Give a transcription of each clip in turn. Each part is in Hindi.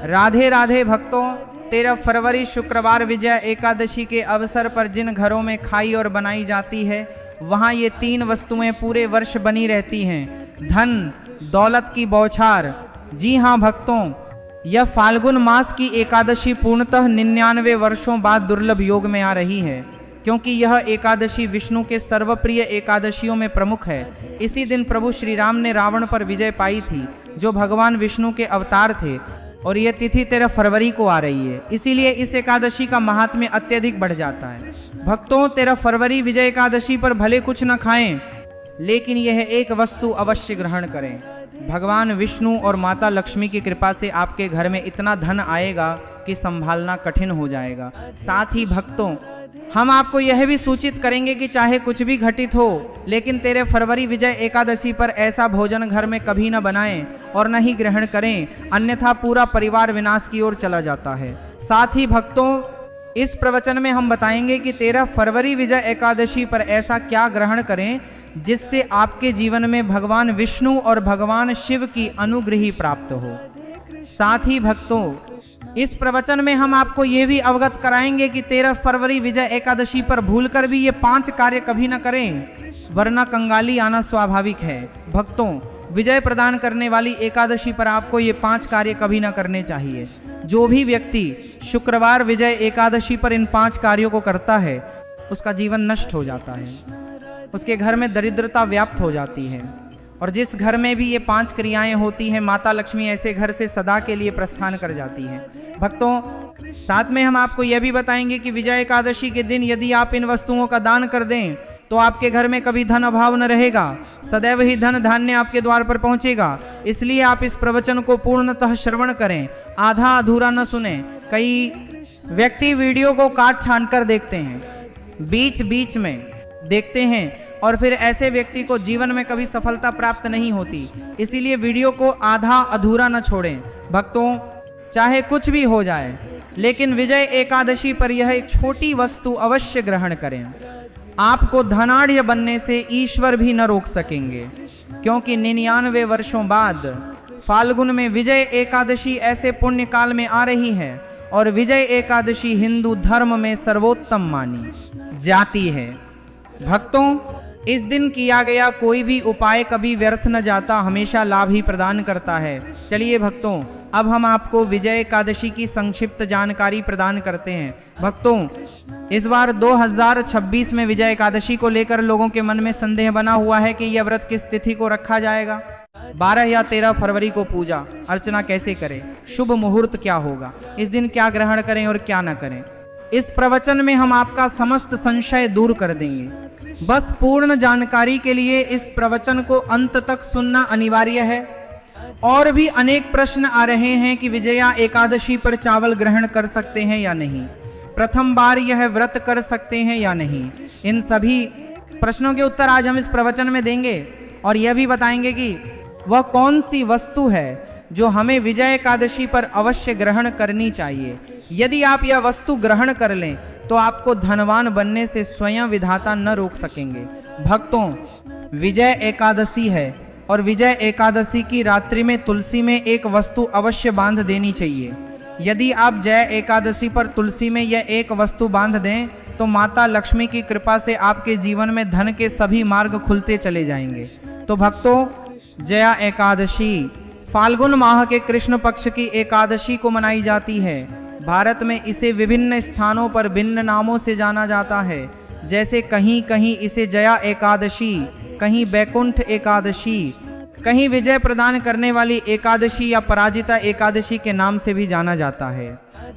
राधे राधे भक्तों, 13 फरवरी शुक्रवार विजय एकादशी के अवसर पर जिन घरों में खाई और बनाई जाती है वहाँ ये 3 वस्तुएं पूरे वर्ष बनी रहती हैं। धन दौलत की बौछार। जी हाँ भक्तों, यह फाल्गुन मास की एकादशी पूर्णतः 99 वर्षों बाद दुर्लभ योग में आ रही है, क्योंकि यह एकादशी विष्णु के सर्वप्रिय एकादशियों में प्रमुख है। इसी दिन प्रभु श्री राम ने रावण पर विजय पाई थी, जो भगवान विष्णु के अवतार थे, और यह तिथि 13 फरवरी को आ रही है। इसीलिए इस एकादशी का महात्म्य अत्यधिक बढ़ जाता है। भक्तों, 13 फरवरी विजय एकादशी पर भले कुछ न खाएं, लेकिन यह एक वस्तु अवश्य ग्रहण करें। भगवान विष्णु और माता लक्ष्मी की कृपा से आपके घर में इतना धन आएगा कि संभालना कठिन हो जाएगा। साथ ही भक्तों, हम आपको यह भी सूचित करेंगे कि चाहे कुछ भी घटित हो, लेकिन 13 फरवरी विजय एकादशी पर ऐसा भोजन घर में कभी न बनाएं और न ही ग्रहण करें, अन्यथा पूरा परिवार विनाश की ओर चला जाता है। साथ ही भक्तों, इस प्रवचन में हम बताएंगे कि 13 फरवरी विजय एकादशी पर ऐसा क्या ग्रहण करें जिससे आपके जीवन में भगवान विष्णु और भगवान शिव की अनुग्रही प्राप्त हो। साथ ही भक्तों, इस प्रवचन में हम आपको ये भी अवगत कराएंगे कि 13 फरवरी विजय एकादशी पर भूलकर भी ये 5 कार्य कभी न करें, वरना कंगाली आना स्वाभाविक है। भक्तों, विजय प्रदान करने वाली एकादशी पर आपको ये 5 कार्य कभी न करने चाहिए। जो भी व्यक्ति शुक्रवार विजय एकादशी पर इन 5 कार्यों को करता है, उसका जीवन नष्ट हो जाता है, उसके घर में दरिद्रता व्याप्त हो जाती है, और जिस घर में भी ये 5 क्रियाएं होती हैं, माता लक्ष्मी ऐसे घर से सदा के लिए प्रस्थान कर जाती हैं। भक्तों, साथ में हम आपको यह भी बताएंगे कि विजय एकादशी के दिन यदि आप इन वस्तुओं का दान कर दें तो आपके घर में कभी धन अभाव न रहेगा, सदैव ही धन धान्य आपके द्वार पर पहुंचेगा। इसलिए आप इस प्रवचन को पूर्णतः श्रवण करें, आधा अधूरा न सुने। कई व्यक्ति वीडियो को काट छांट कर देखते हैं, बीच बीच में देखते हैं, और फिर ऐसे व्यक्ति को जीवन में कभी सफलता प्राप्त नहीं होती। इसीलिए वीडियो को आधा अधूरा न छोड़ें। भक्तों, चाहे कुछ भी हो जाए, लेकिन विजय एकादशी पर यह एक छोटी वस्तु अवश्य ग्रहण करें। आपको धनाढ़ बनने से ईश्वर भी न रोक सकेंगे, क्योंकि 99 वर्षों बाद फाल्गुन में विजय एकादशी ऐसे पुण्य काल में आ रही है, और विजय एकादशी हिंदू धर्म में सर्वोत्तम मानी जाती है। भक्तों, इस दिन किया गया कोई भी उपाय कभी व्यर्थ न जाता, हमेशा लाभ ही प्रदान करता है। चलिए भक्तों, अब हम आपको विजय एकादशी की संक्षिप्त जानकारी प्रदान करते हैं। भक्तों, इस बार 2026 में विजय एकादशी को लेकर लोगों के मन में संदेह बना हुआ है कि यह व्रत किस तिथि को रखा जाएगा, 12 या 13 फरवरी को पूजा अर्चना कैसे करें, शुभ मुहूर्त क्या होगा, इस दिन क्या ग्रहण करें और क्या न करें। इस प्रवचन में हम आपका समस्त संशय दूर कर देंगे। बस पूर्ण जानकारी के लिए इस प्रवचन को अंत तक सुनना अनिवार्य है। और भी अनेक प्रश्न आ रहे हैं कि विजया एकादशी पर चावल ग्रहण कर सकते हैं या नहीं, प्रथम बार यह व्रत कर सकते हैं या नहीं। इन सभी प्रश्नों के उत्तर आज हम इस प्रवचन में देंगे, और यह भी बताएंगे कि वह कौन सी वस्तु है जो हमें विजय एकादशी पर अवश्य ग्रहण करनी चाहिए। यदि आप यह वस्तु ग्रहण कर लें तो आपको धनवान बनने से स्वयं विधाता न रोक सकेंगे। भक्तों, विजय एकादशी है, और विजय एकादशी की रात्रि में तुलसी में एक वस्तु अवश्य बांध देनी चाहिए। यदि आप जय एकादशी पर तुलसी में यह एक वस्तु बांध दें तो माता लक्ष्मी की कृपा से आपके जीवन में धन के सभी मार्ग खुलते चले जाएंगे। तो भक्तों, जया एकादशी फाल्गुन माह के कृष्ण पक्ष की एकादशी को मनाई जाती है। भारत में इसे विभिन्न स्थानों पर भिन्न नामों से जाना जाता है, जैसे कहीं कहीं इसे जया एकादशी, कहीं बैकुंठ एकादशी, कहीं विजय प्रदान करने वाली एकादशी या पराजिता एकादशी के नाम से भी जाना जाता है।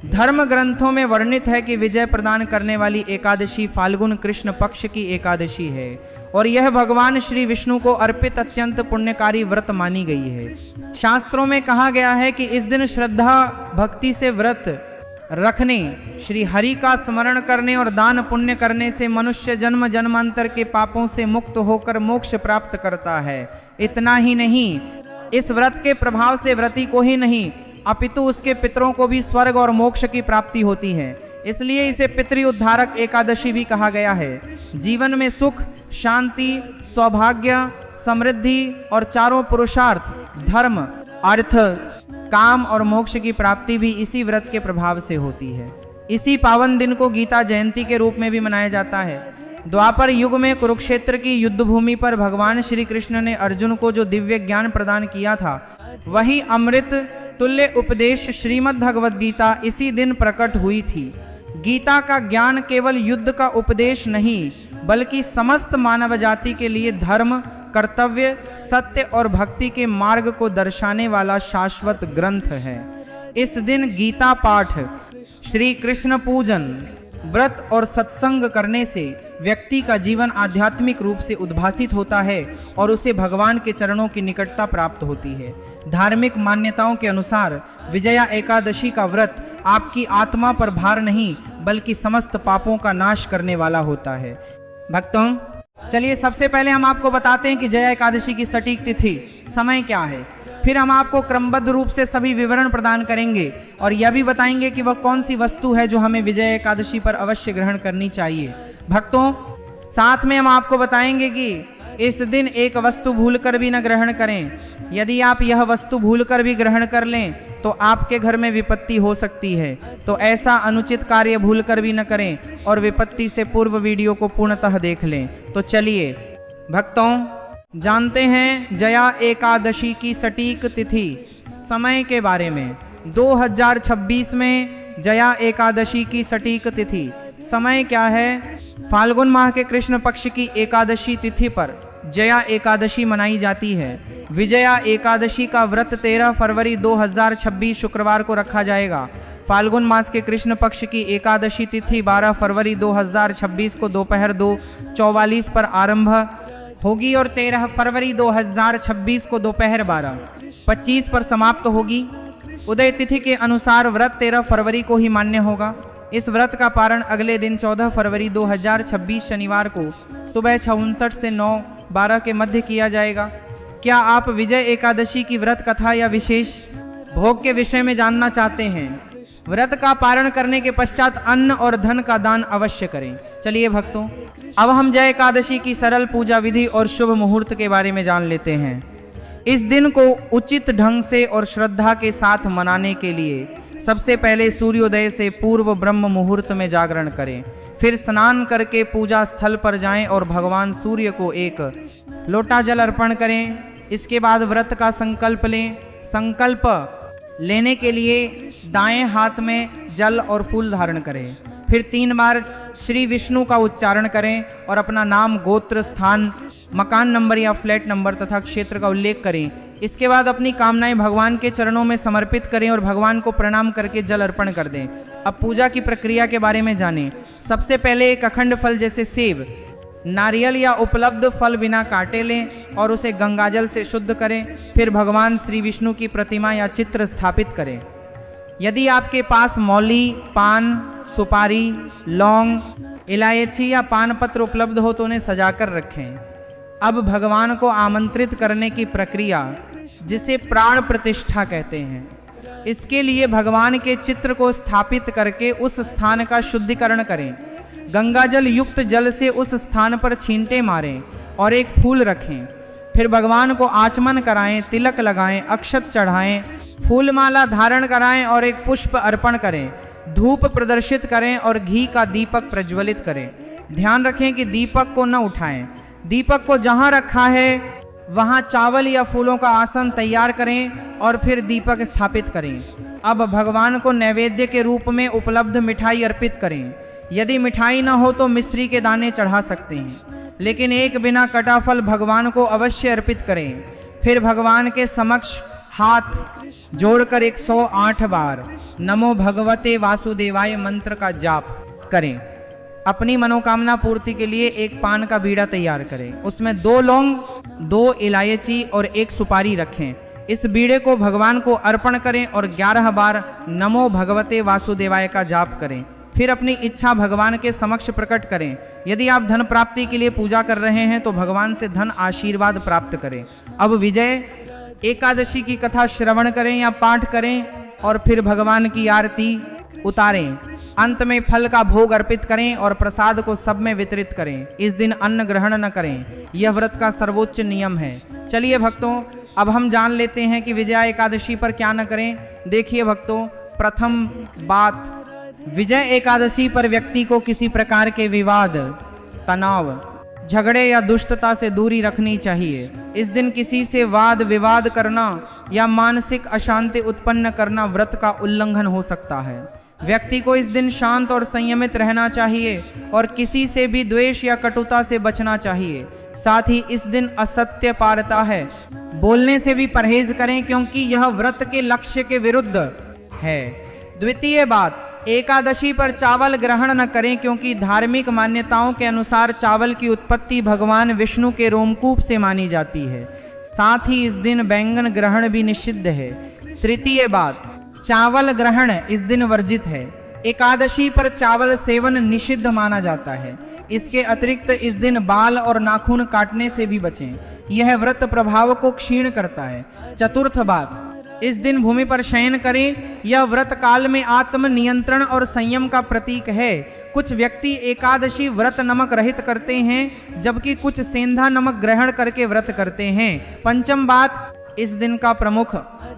धर्म ग्रंथों में वर्णित है कि विजय प्रदान करने वाली एकादशी फाल्गुन कृष्ण पक्ष की एकादशी है, और यह भगवान श्री विष्णु को अर्पित अत्यंत पुण्यकारी व्रत मानी गई है। शास्त्रों में कहा गया है कि इस दिन श्रद्धा भक्ति से व्रत रखने, श्री हरि का स्मरण करने और दान पुण्य करने से मनुष्य जन्म जन्मांतर के पापों से मुक्त होकर मोक्ष प्राप्त करता है। इतना ही नहीं, इस व्रत के प्रभाव से व्रती को ही नहीं अपितु उसके पितरों को भी स्वर्ग और मोक्ष की प्राप्ति होती है। इसलिए इसे पितृ उद्धारक एकादशी भी कहा गया है। जीवन में सुख, शांति, सौभाग्य, समृद्धि और चारों पुरुषार्थ धर्म, अर्थ, काम और मोक्ष की प्राप्ति भी इसी व्रत के प्रभाव से होती है। इसी पावन दिन को गीता जयंती के रूप में भी मनाया जाता है। द्वापर युग में कुरुक्षेत्र की युद्ध भूमि पर भगवान श्री कृष्ण ने अर्जुन को जो दिव्य ज्ञान प्रदान किया था, वही अमृत तुल्य उपदेश श्रीमद् भगवद गीता इसी दिन प्रकट हुई थी। गीता का ज्ञान केवल युद्ध का उपदेश नहीं, बल्कि समस्त मानव जाति के लिए धर्म, कर्तव्य, सत्य और भक्ति के मार्ग को दर्शाने वाला शाश्वत ग्रंथ है। इस दिन गीता पाठ, श्री कृष्ण पूजन, व्रत और सत्संग करने से व्यक्ति का जीवन आध्यात्मिक रूप से उद्भासित होता है और उसे भगवान के चरणों की निकटता प्राप्त होती है। धार्मिक मान्यताओं के अनुसार विजया एकादशी का व्रत आपकी आत्मा पर भार नहीं, बल्कि समस्त पापों का नाश करने वाला होता है। भक्तों, चलिए सबसे पहले हम आपको बताते हैं कि जया एकादशी की सटीक तिथि, समय क्या है। फिर हम आपको क्रमबद्ध रूप से सभी विवरण प्रदान करेंगे और यह भी बताएंगे कि वह कौन सी वस्तु है जो हमें विजया एकादशी पर अवश्य ग्रहण करनी चाहिए। भक्तों, साथ में हम आपको बताएंगे कि इस दिन एक वस्तु भूलकर भी न ग्रहण करें। यदि आप यह वस्तु भूलकर भी ग्रहण कर लें तो आपके घर में विपत्ति हो सकती है, तो ऐसा अनुचित कार्य भूलकर भी न करें और विपत्ति से पूर्व वीडियो को पूर्णतः देख लें। तो चलिए भक्तों, जानते हैं जया एकादशी की सटीक तिथि, समय के बारे में। 2026 में जया एकादशी की सटीक तिथि, समय क्या है? फाल्गुन माह के कृष्ण पक्ष की एकादशी तिथि पर जया एकादशी मनाई जाती है। विजया एकादशी का व्रत 13 फरवरी 2026 शुक्रवार को रखा जाएगा। फाल्गुन मास के कृष्ण पक्ष की एकादशी तिथि 12 फरवरी 2026 को दोपहर 2:44 पर आरंभ होगी और 13 फरवरी 2026 को दोपहर 12:25 पर समाप्त होगी। उदय तिथि के अनुसार व्रत 13 फरवरी को ही मान्य होगा। इस व्रत का पारण अगले दिन 14 फरवरी 2026 शनिवार को सुबह 6:59 से 9:12 के मध्य किया जाएगा। क्या आप विजय एकादशी की व्रत कथा या विशेष भोग के विषय में जानना चाहते हैं? व्रत का पारण करने के पश्चात अन्न और धन का दान अवश्य करें। चलिए भक्तों, अब हम जय एकादशी की सरल पूजा विधि और शुभ मुहूर्त के बारे में जान लेते हैं। इस दिन को उचित ढंग से और श्रद्धा के साथ मनाने के लिए सबसे पहले सूर्योदय से पूर्व ब्रह्म मुहूर्त में जागरण करें। फिर स्नान करके पूजा स्थल पर जाएं और भगवान सूर्य को एक लोटा जल अर्पण करें। इसके बाद व्रत का संकल्प लें। संकल्प लेने के लिए दाएं हाथ में जल और फूल धारण करें। फिर 3 बार श्री विष्णु का उच्चारण करें और अपना नाम, गोत्र, स्थान, मकान नंबर या फ्लैट नंबर तथा क्षेत्र का उल्लेख करें। इसके बाद अपनी कामनाएं भगवान के चरणों में समर्पित करें और भगवान को प्रणाम करके जल अर्पण कर दें। अब पूजा की प्रक्रिया के बारे में जानें। सबसे पहले एक अखंड फल जैसे सेब, नारियल या उपलब्ध फल बिना काटे लें और उसे गंगाजल से शुद्ध करें। फिर भगवान श्री विष्णु की प्रतिमा या चित्र स्थापित करें। यदि आपके पास मौली, पान, सुपारी, लौंग, इलायची या पान पत्र उपलब्ध हो तो उन्हें सजाकर रखें। अब भगवान को आमंत्रित करने की प्रक्रिया, जिसे प्राण प्रतिष्ठा कहते हैं, इसके लिए भगवान के चित्र को स्थापित करके उस स्थान का शुद्धिकरण करें। गंगाजल युक्त जल से उस स्थान पर छींटे मारें और एक फूल रखें। फिर भगवान को आचमन कराएं, तिलक लगाएं, अक्षत चढ़ाएं, फूलमाला धारण कराएं और एक पुष्प अर्पण करें। धूप प्रदर्शित करें और घी का दीपक प्रज्वलित करें। ध्यान रखें कि दीपक को न उठाएं। दीपक को जहां रखा है वहां चावल या फूलों का आसन तैयार करें और फिर दीपक स्थापित करें। अब भगवान को नैवेद्य के रूप में उपलब्ध मिठाई अर्पित करें। यदि मिठाई न हो तो मिश्री के दाने चढ़ा सकते हैं, लेकिन एक बिना कटा फल भगवान को अवश्य अर्पित करें। फिर भगवान के समक्ष हाथ जोड़कर 108 बार नमो भगवते वासुदेवाय मंत्र का जाप करें। अपनी मनोकामना पूर्ति के लिए एक पान का बीड़ा तैयार करें। उसमें 2 लौंग, 2 इलायची और 1 सुपारी रखें। इस बीड़े को भगवान को अर्पण करें और 11 बार नमो भगवते वासुदेवाय का जाप करें। फिर अपनी इच्छा भगवान के समक्ष प्रकट करें। यदि आप धन प्राप्ति के लिए पूजा कर रहे हैं तो भगवान से धन आशीर्वाद प्राप्त करें। अब विजय एकादशी की कथा श्रवण करें या पाठ करें और फिर भगवान की आरती उतारें। अंत में फल का भोग अर्पित करें और प्रसाद को सब में वितरित करें। इस दिन अन्न ग्रहण न करें, यह व्रत का सर्वोच्च नियम है। चलिए भक्तों, अब हम जान लेते हैं कि विजया एकादशी पर क्या न करें। देखिए भक्तों, प्रथम बात, विजय एकादशी पर व्यक्ति को किसी प्रकार के विवाद, तनाव, झगड़े या दुष्टता से दूरी रखनी चाहिए। इस दिन किसी से वाद विवाद करना या मानसिक अशांति उत्पन्न करना व्रत का उल्लंघन हो सकता है। व्यक्ति को इस दिन शांत और संयमित रहना चाहिए और किसी से भी द्वेष या कटुता से बचना चाहिए। साथ ही इस दिन असत्य पारता है, बोलने से भी परहेज करें क्योंकि यह व्रत के लक्ष्य के विरुद्ध है। द्वितीय बात, एकादशी पर चावल ग्रहण न करें क्योंकि धार्मिक मान्यताओं के अनुसार चावल की उत्पत्ति भगवान विष्णु के रोमकूप से मानी जाती है। साथ ही इस दिन बैंगन ग्रहण भी निषिद्ध है। तृतीय बात, चावल ग्रहण इस दिन वर्जित है। एकादशी पर चावल सेवन निषिद्ध माना जाता है। इसके अतिरिक्त इस दिन बाल और नाखून काटने से भी बचें, यह व्रत प्रभाव को क्षीण करता है। चतुर्थ बात, इस दिन भूमि पर शयन करें। यह व्रत काल में आत्म नियंत्रण और संयम का प्रतीक है। कुछ व्यक्ति एकादशी व्रत नमक रहित करते हैं जबकि कुछ सेंधा नमक ग्रहण करके व्रत करते हैं। पंचम बात, इस दिन का प्रमुख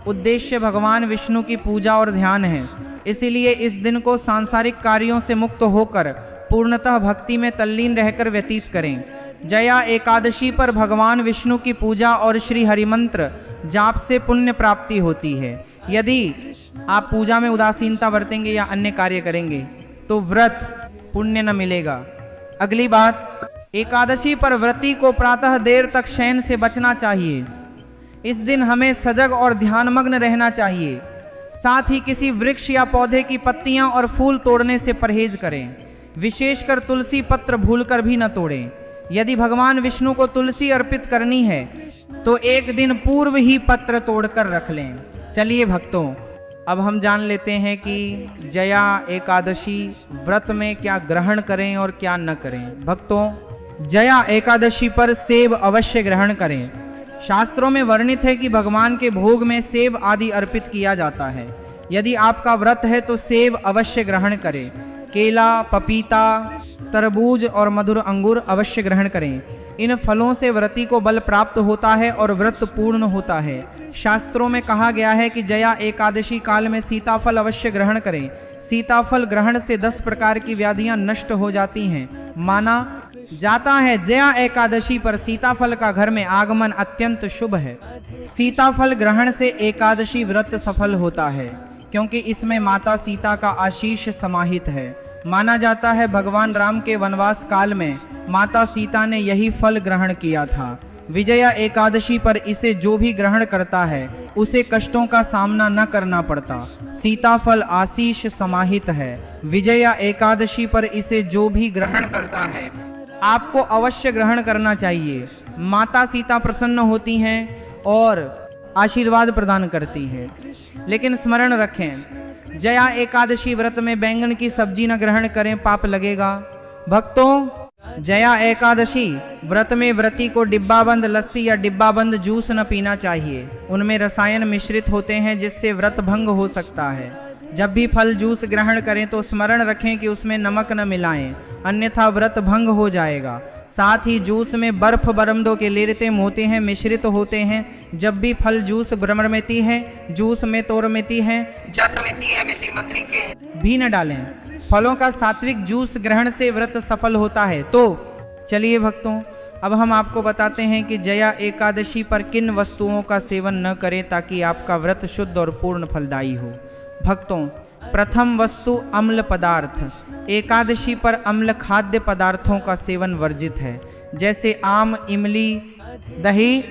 उद्देश्य भगवान विष्णु की पूजा और ध्यान है, इसीलिए इस दिन को सांसारिक कार्यों से मुक्त होकर पूर्णतः भक्ति में तल्लीन रहकर व्यतीत करें। जया एकादशी पर भगवान विष्णु की पूजा और श्री हरिमंत्र जाप से पुण्य प्राप्ति होती है। यदि आप पूजा में उदासीनता बरतेंगे या अन्य कार्य करेंगे तो व्रत पुण्य न मिलेगा। अगली बात, एकादशी पर व्रती को प्रातः देर तक शयन से बचना चाहिए। इस दिन हमें सजग और ध्यानमग्न रहना चाहिए। साथ ही किसी वृक्ष या पौधे की पत्तियां और फूल तोड़ने से परहेज करें। विशेषकर तुलसी पत्र भूलकर भी न तोड़ें। यदि भगवान विष्णु को तुलसी अर्पित करनी है तो एक दिन पूर्व ही पत्र तोड़कर रख लें। चलिए भक्तों, अब हम जान लेते हैं कि जया एकादशी व्रत में क्या ग्रहण करें और क्या न करें। भक्तों, जया एकादशी पर सेब अवश्य ग्रहण करें। शास्त्रों में वर्णित है कि भगवान के भोग में सेब आदि अर्पित किया जाता है। यदि आपका व्रत है तो सेब अवश्य ग्रहण करें। केला, पपीता, तरबूज और मधुर अंगूर अवश्य ग्रहण करें। इन फलों से व्रती को बल प्राप्त होता है और व्रत पूर्ण होता है। शास्त्रों में कहा गया है कि जया एकादशी काल में सीताफल अवश्य ग्रहण करें। सीताफल ग्रहण से 10 प्रकार की व्याधियां नष्ट हो जाती हैं। माना जाता है जया एकादशी पर सीताफल का घर में आगमन अत्यंत शुभ है। सीताफल ग्रहण से एकादशी व्रत सफल होता है क्योंकि इसमें माता सीता का आशीष समाहित है। माना जाता है भगवान राम के वनवास काल में माता सीता ने यही फल ग्रहण किया था। विजया एकादशी पर इसे जो भी ग्रहण करता है उसे कष्टों का सामना न करना पड़ता। सीताफल आशीष समाहित है। विजया एकादशी पर इसे जो भी ग्रहण करता है आपको अवश्य ग्रहण करना चाहिए। माता सीता प्रसन्न होती हैं और आशीर्वाद प्रदान करती हैं। लेकिन स्मरण रखें, जया एकादशी व्रत में बैंगन की सब्जी न ग्रहण करें, पाप लगेगा। भक्तों, जया एकादशी व्रत में व्रती को डिब्बाबंद लस्सी या डिब्बाबंद जूस न पीना चाहिए। उनमें रसायन मिश्रित होते हैं जिससे व्रत भंग हो सकता है। जब भी फल जूस ग्रहण करें तो स्मरण रखें कि उसमें नमक न मिलाएं, अन्यथा व्रत भंग हो जाएगा। साथ ही जूस में बर्फ बरमदों के लेरते मोते हैं मिश्रित होते हैं। जब भी फल जूस ब्रह्ममेती है, जूस में तोरमेती है, जतमेती है, मेथी मत्री के भी न डालें। फलों का सात्विक जूस ग्रहण से व्रत सफल होता है। तो चलिए भक्तों, अब हम आपको बताते हैं कि जया एकादशी पर किन वस्तुओं का सेवन न करें ताकि आपका व्रत शुद्ध और पूर्ण फलदायी हो। भक्तों, प्रथम वस्तु अम्ल पदार्थ। एकादशी पर अम्ल खाद्य पदार्थों का सेवन वर्जित है, जैसे आम, इमली, दही,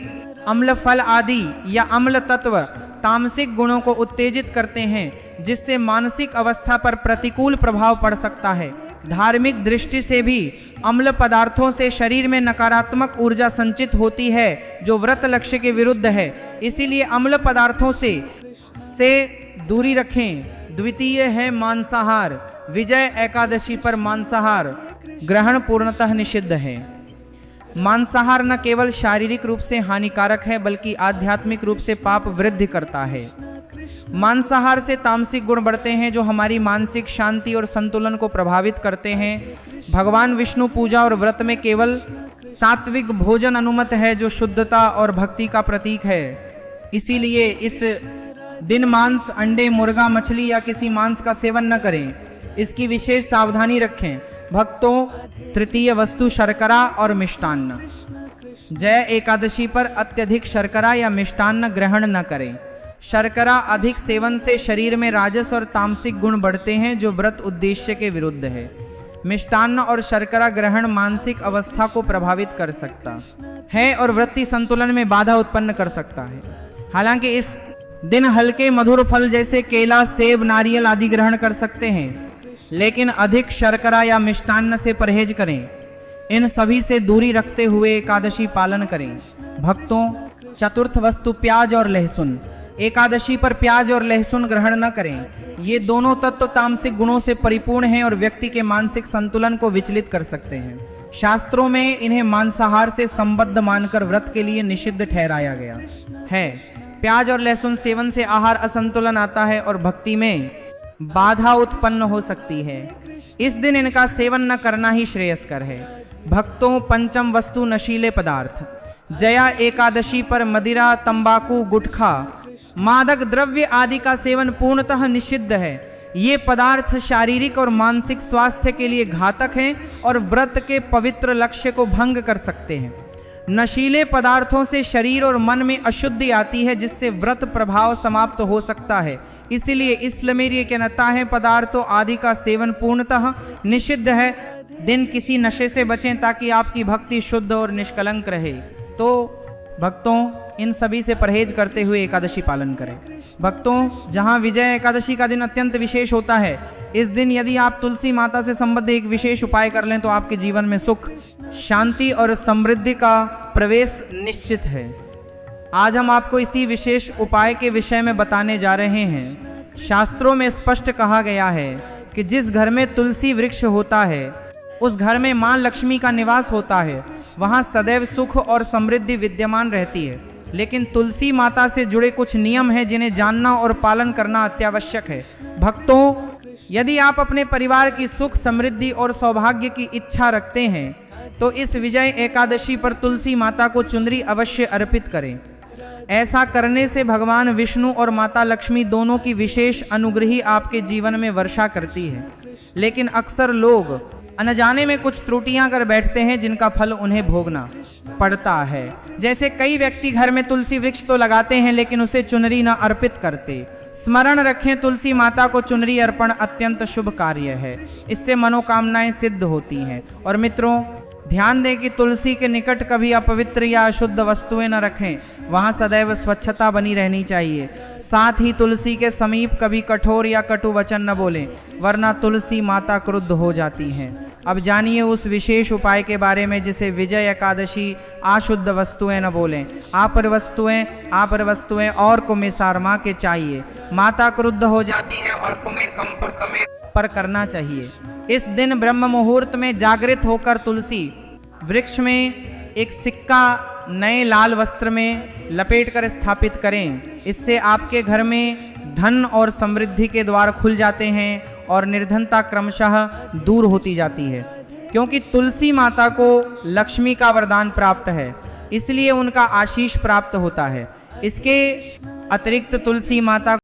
अम्ल फल आदि या अम्ल तत्व तामसिक गुणों को उत्तेजित करते हैं जिससे मानसिक अवस्था पर प्रतिकूल प्रभाव पड़ सकता है। धार्मिक दृष्टि से भी अम्ल पदार्थों से शरीर में नकारात्मक ऊर्जा संचित होती है जो व्रत लक्ष्य के विरुद्ध है। इसीलिए अम्ल पदार्थों से दूरी रखें। द्वितीय है मांसाहार। विजय एकादशी पर मांसाहार ग्रहण पूर्णतः निषिद्ध है। मांसाहार न केवल शारीरिक रूप से हानिकारक है बल्कि आध्यात्मिक रूप से पाप वृद्धि करता है। मांसाहार से तामसिक गुण बढ़ते हैं जो हमारी मानसिक शांति और संतुलन को प्रभावित करते हैं। भगवान विष्णु पूजा और व्रत में केवल सात्विक भोजन अनुमत है जो शुद्धता और भक्ति का प्रतीक है। इसीलिए इस दिन मांस, अंडे, मुर्गा, मछली या किसी मांस का सेवन न करें। इसकी विशेष सावधानी रखें। भक्तों, तृतीय वस्तु शर्करा और मिष्टान्न। जया एकादशी पर अत्यधिक शर्करा या मिष्टान्न ग्रहण न करें। शर्करा अधिक सेवन से शरीर में राजस और तामसिक गुण बढ़ते हैं, जो व्रत उद्देश्य के विरुद्ध है। मिष्टान्न और शर्करा ग्रहण मानसिक अवस्था को प्रभावित कर सकता है और वृत्ति संतुलन में बाधा उत्पन्न कर सकता है। हालांकि इस दिन हल्के मधुर फल जैसे केला, सेब, नारियल आदि ग्रहण कर सकते हैं, लेकिन अधिक शर्करा या मिष्टान्न से परहेज करें। इन सभी से दूरी रखते हुए एकादशी पालन करें। भक्तों, चतुर्थ वस्तु प्याज और लहसुन। एकादशी पर प्याज और लहसुन ग्रहण न करें। ये दोनों तत्व तामसिक गुणों से परिपूर्ण हैं और व्यक्ति के मानसिक संतुलन को विचलित कर सकते हैं। शास्त्रों में इन्हें मांसाहार से संबद्ध मानकर व्रत के लिए निषिद्ध ठहराया गया है। प्याज और लहसुन सेवन से आहार असंतुलन आता है और भक्ति में बाधा उत्पन्न हो सकती है। इस दिन इनका सेवन न करना ही श्रेयस्कर है। भक्तों, पंचम वस्तु नशीले पदार्थ। जया एकादशी पर मदिरा, तंबाकू, गुटखा, मादक द्रव्य आदि का सेवन पूर्णतः निषिद्ध है। ये पदार्थ शारीरिक और मानसिक स्वास्थ्य के लिए घातक हैं और व्रत के पवित्र लक्ष्य को भंग कर सकते हैं। नशीले पदार्थों से शरीर और मन में अशुद्धि आती है, जिससे व्रत प्रभाव समाप्त हो सकता है। इसीलिए इसलिए ये कहता है, पदार्थों आदि का सेवन पूर्णतः निषिद्ध है। दिन किसी नशे से बचें ताकि आपकी भक्ति शुद्ध और निष्कलंक रहे। तो भक्तों, इन सभी से परहेज करते हुए एकादशी पालन करें। भक्तों, जहां विजय एकादशी का दिन अत्यंत विशेष होता है, इस दिन यदि आप तुलसी माता से संबद्ध एक विशेष उपाय कर लें तो आपके जीवन में सुख, शांति और समृद्धि का प्रवेश निश्चित है। आज हम आपको इसी विशेष उपाय के विषय में बताने जा रहे हैं। शास्त्रों में स्पष्ट कहा गया है कि जिस घर में तुलसी वृक्ष होता है, उस घर में मां लक्ष्मी का निवास होता है। वहां सदैव सुख और समृद्धि विद्यमान रहती है। लेकिन तुलसी माता से जुड़े कुछ नियम हैं जिन्हें जानना और पालन करना अत्यावश्यक है। भक्तों, यदि आप अपने परिवार की सुख, समृद्धि और सौभाग्य की इच्छा रखते हैं तो इस विजय एकादशी पर तुलसी माता को चुनरी अवश्य अर्पित करें। ऐसा करने से भगवान विष्णु और माता लक्ष्मी दोनों की विशेष अनुग्रही आपके जीवन में वर्षा करती है। लेकिन अक्सर लोग अनजाने में कुछ त्रुटियां कर बैठते हैं, जिनका फल उन्हें भोगना पड़ता है। जैसे कई व्यक्ति घर में तुलसी वृक्ष तो लगाते हैं, लेकिन उसे चुनरी न अर्पित करते। स्मरण रखें, तुलसी माता को चुनरी अर्पण अत्यंत शुभ कार्य है। इससे मनोकामनाएं सिद्ध होती हैं। और मित्रों, ध्यान दें कि तुलसी के निकट कभी अपवित्र या अशुद्ध वस्तुएं न रखें। वहां सदैव स्वच्छता बनी रहनी चाहिए। साथ ही तुलसी के समीप कभी कठोर या कटु वचन न बोलें, वरना तुलसी माता क्रुद्ध हो जाती हैं। अब जानिए उस विशेष उपाय के बारे में जिसे विजय एकादशी अशुद्ध वस्तुएं न बोलें, आपर वस्तुएं और कुमे सारमा के चाहिए। माता क्रुद्ध हो जाती है और कुमे कम पर करना चाहिए। इस दिन ब्रह्म मुहूर्त में जागृत होकर तुलसी वृक्ष में एक सिक्का नए लाल वस्त्र में लपेटकर स्थापित करें। इससे आपके घर में धन और समृद्धि के द्वार खुल जाते हैं और निर्धनता क्रमशः दूर होती जाती है। क्योंकि तुलसी माता को लक्ष्मी का वरदान प्राप्त है, इसलिए उनका आशीष प्राप्त होता है। इसके अतिरिक्त तुलसी माता